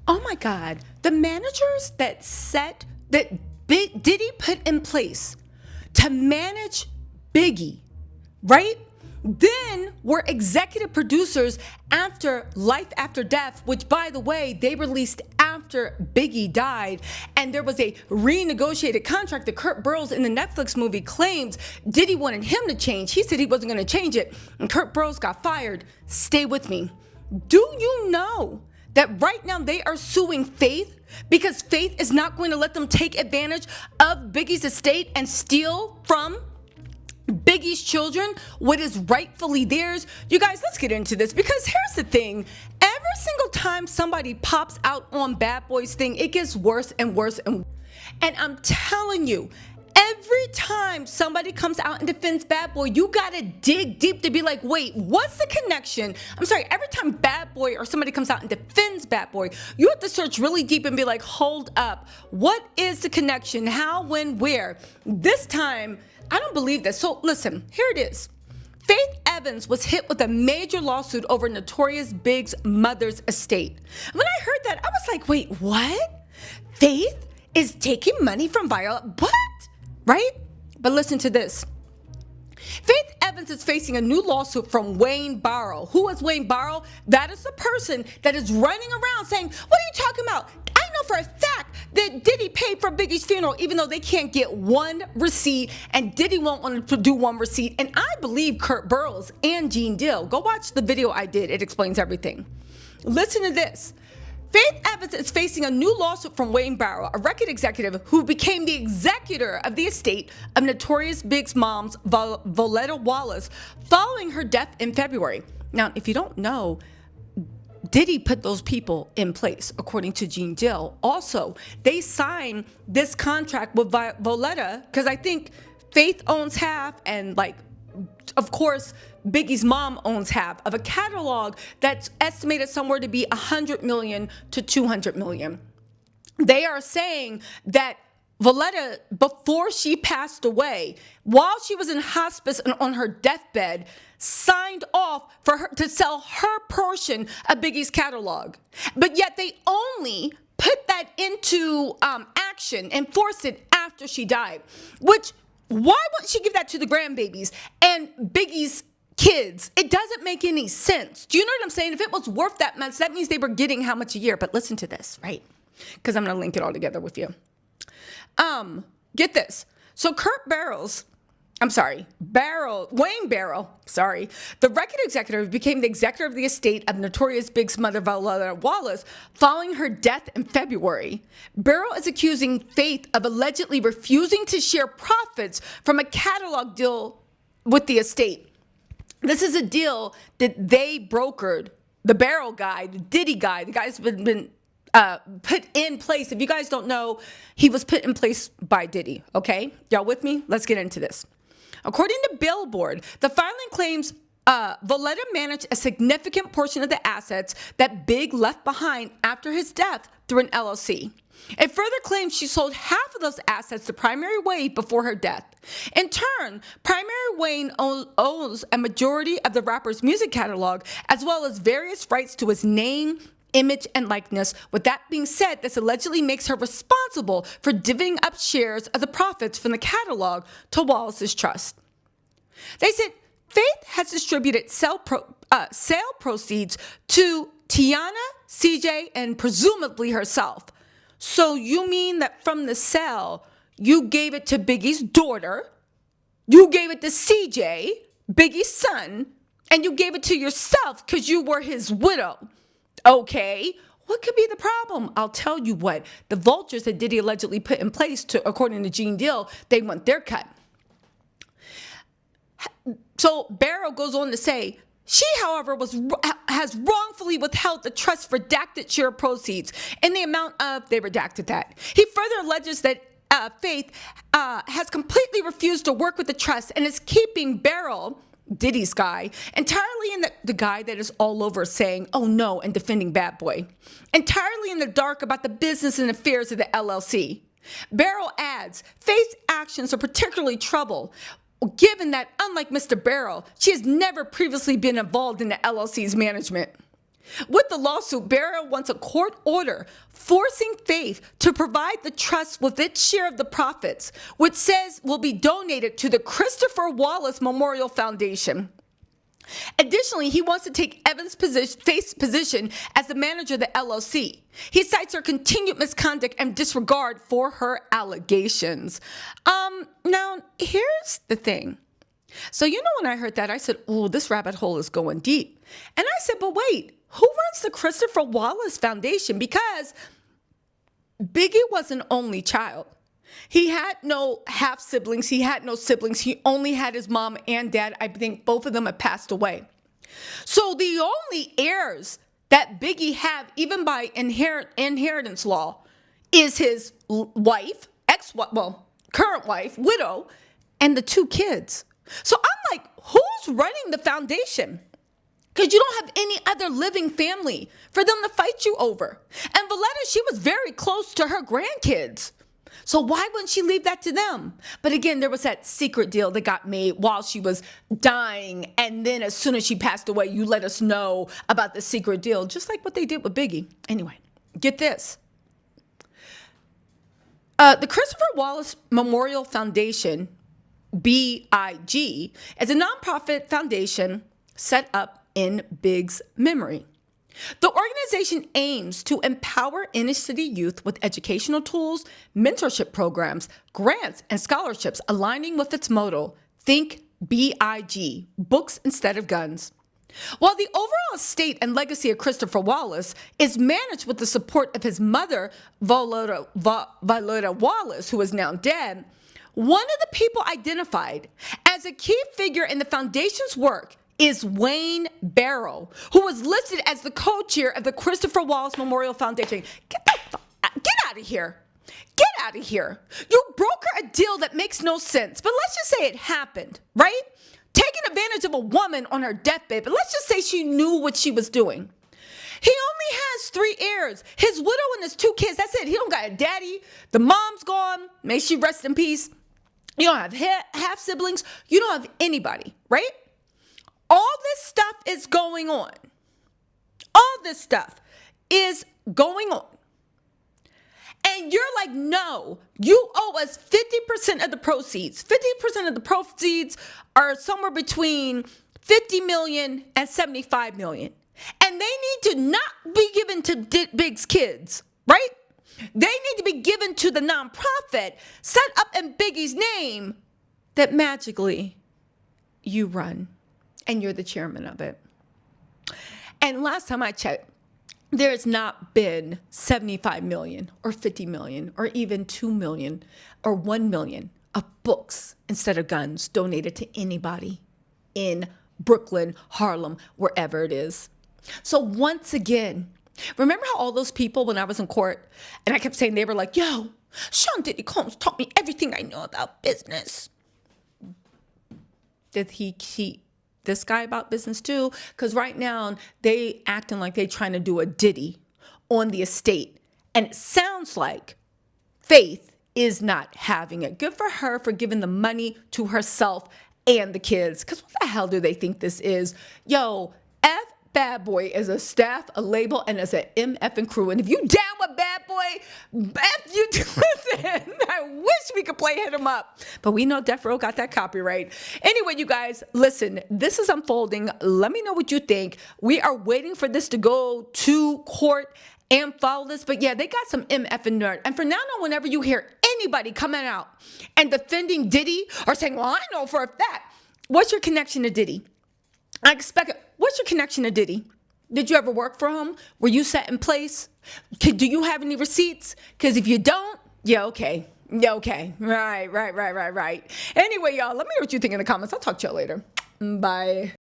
Oh my God. The managers that Diddy put in place to manage Biggie, right? Then were executive producers after Life After Death, which, by the way, they released after Biggie died. And there was a renegotiated contract that Kurt Burrows in the Netflix movie claims Diddy wanted him to change. He said he wasn't going to change it. And Kurt Burrows got fired. Stay with me. Do you know that right now they are suing Faith because Faith is not going to let them take advantage of Biggie's estate and steal from Biggie's children what is rightfully theirs? You guys, let's get into this, because here's the thing. Every single time somebody pops out on Bad Boy's thing, it gets worse and worse. And I'm telling you, every time somebody comes out and defends Bad Boy, you gotta dig deep to be like, wait, what's the connection? I'm sorry, every time Bad Boy or somebody comes out and defends Bad Boy, you have to search really deep and be like, hold up, what is the connection? How, when, where? This time, I don't believe this. So listen, here it is. Faith Evans was hit with a major lawsuit over Notorious B.I.G's mother's estate. When I heard that, I was like, wait, what? Faith is taking money from Viola? What? Right? But listen to this. Faith Evans is facing a new lawsuit from Wayne Barrow. Who is Wayne Barrow? That is the person that is running around saying, what are you talking about? I know for a fact that Diddy paid for Biggie's funeral, even though they can't get one receipt, and Diddy won't want to do one receipt. And I believe Kurt Burrows and Gene Dill. Go watch the video I did. It explains everything. Listen to this. Faith Evans is facing a new lawsuit from Wayne Barrow, a record executive who became the executor of the estate of Notorious B.I.G's mom's Voletta Wallace following her death in February. Now, if you don't know, Diddy put those people in place, according to Gene Dill. Also, they signed this contract with Voletta because I think Faith owns half, and of course, Biggie's mom owns half of a catalog that's estimated somewhere to be 100 million to 200 million. They are saying that Voletta, before she passed away, while she was in hospice and on her deathbed, signed off for her to sell her portion of Biggie's catalog. But yet they only put that into action and forced it after she died. Which, why wouldn't she give that to the grandbabies and Biggie's kids? It doesn't make any sense. Do you know what I'm saying? If it was worth that much, that means they were getting how much a year? But listen to this, right? Because I'm going to link it all together with you. Get this. So Wayne Barrow, the record executive became the executor of the estate of Notorious B.I.G's mother, Voletta Wallace, following her death in February. Barrow is accusing Faith of allegedly refusing to share profits from a catalog deal with the estate. This is a deal that they brokered. The Barrow guy, the Diddy guy, the guy's been put in place. If you guys don't know, he was put in place by Diddy. Okay, y'all with me? Let's get into this. According to Billboard, the filing claims Voletta managed a significant portion of the assets that Big left behind after his death through an LLC. It further claims she sold half of those assets to Primary Wayne before her death. In turn, Primary Wayne owns a majority of the rapper's music catalog, as well as various rights to his name, image, and likeness. With that being said, this allegedly makes her responsible for divvying up shares of the profits from the catalog to Wallace's trust. They said Faith has distributed sale proceeds to Tiana, CJ, and presumably herself. So you mean that from the sale, you gave it to Biggie's daughter, you gave it to CJ, Biggie's son, and you gave it to yourself because you were his widow. Okay, what could be the problem? I'll tell you what. The vultures that Diddy allegedly put in place, according to Gene Dill, they want their cut. So Barrow goes on to say, she, however, has wrongfully withheld the trust's redacted share proceeds in the amount of, they redacted that. He further alleges that Faith has completely refused to work with the trust and is keeping Barrow, Diddy's guy, entirely in the guy that is all over saying, oh no, and defending Bad Boy, entirely in the dark about the business and affairs of the LLC. Barrow adds, Faith's actions are particularly trouble, given that, unlike Mr. Barrow, she has never previously been involved in the LLC's management. With the lawsuit, Barrow wants a court order forcing Faith to provide the trust with its share of the profits, which says will be donated to the Christopher Wallace Memorial Foundation. Additionally, he wants to take Faith's position as the manager of the LLC. He cites her continued misconduct and disregard for her allegations. Now, here's the thing. So, when I heard that, I said, "Ooh, this rabbit hole is going deep." And I said, but wait, who runs the Christopher Wallace Foundation? Because Biggie was an only child. He had no half siblings. He had no siblings. He only had his mom and dad. I think both of them had passed away. So the only heirs that Biggie have, even by inheritance law, is his wife, current wife, widow, and the 2 kids. So I'm like, who's running the foundation? Because you don't have any other living family for them to fight you over. And Valletta, she was very close to her grandkids. So why wouldn't she leave that to them? But again, there was that secret deal that got made while she was dying. And then as soon as she passed away, you let us know about the secret deal, just like what they did with Biggie. Anyway, get this. The Christopher Wallace Memorial Foundation, BIG, is a nonprofit foundation set up in Big's memory. The organization aims to empower inner city youth with educational tools, mentorship programs, grants, and scholarships, aligning with its motto, Think BIG, Books Instead of Guns. While the overall estate and legacy of Christopher Wallace is managed with the support of his mother, Violetta Wallace, who is now dead, one of the people identified as a key figure in the foundation's work is Wayne Barrow, who was listed as the co-chair of the Christopher Wallace Memorial Foundation. Get out of here. Get out of here. You broker a deal that makes no sense, but let's just say it happened, right? Taking advantage of a woman on her deathbed, but let's just say she knew what she was doing. He only has 3 heirs, his widow and his 2 kids. That's it. He don't got a daddy. The mom's gone. May she rest in peace. You don't have half siblings. You don't have anybody, right? All this stuff is going on. All this stuff is going on. And you're like, no, you owe us 50% of the proceeds. 50% of the proceeds are somewhere between 50 million and 75 million. And they need to not be given to Big's kids, right? They need to be given to the nonprofit set up in Biggie's name that magically you run. And you're the chairman of it. And last time I checked, there has not been 75 million or 50 million or even 2 million or 1 million of books instead of guns donated to anybody in Brooklyn, Harlem, wherever it is. So once again, remember how all those people, when I was in court, and I kept saying, they were like, yo, Sean Diddy Combs taught me everything I know about business. Did he cheat this guy about business too? Because right now they acting like they trying to do a Diddy on the estate. And it sounds like Faith is not having it. Good for her for giving the money to herself and the kids. Because what the hell do they think this is? Yo, F Bad Boy is a staff, a label, and as an MF and crew. And if you down with Bad Boy, F you listen. I wish we could play Hit 'Em Up. But we know Death Row got that copyright. Anyway, you guys, listen, this is unfolding. Let me know what you think. We are waiting for this to go to court and follow this. But yeah, they got some MF and nerd. And from now on, whenever you hear anybody coming out and defending Diddy or saying, well, I know for a fact, what's your connection to Diddy? I expect it. What's your connection to Diddy? Did you ever work for him? Were you set in place? Do you have any receipts? Because if you don't, yeah, okay. Yeah, okay. Right. Anyway, y'all, let me know what you think in the comments. I'll talk to y'all later. Bye.